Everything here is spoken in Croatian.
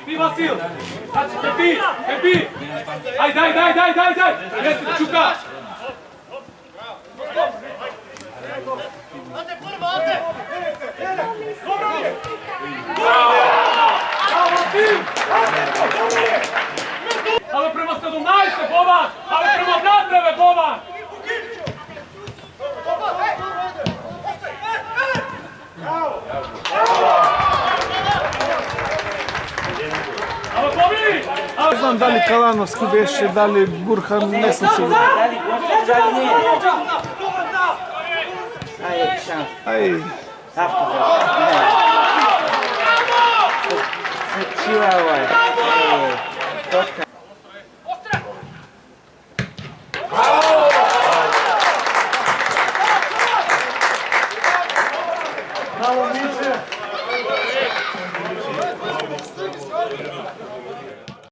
Ti Vasil! Pepi! Daj! Čuka! Ale prema sadu najse, Boban! Ale prema natreve, Boban! Ne znam da li Kalanovski beše, da li Burhan, ne sam siguran. Da li nije? Ajde, šans. Aj, Čila ovaj. Točka.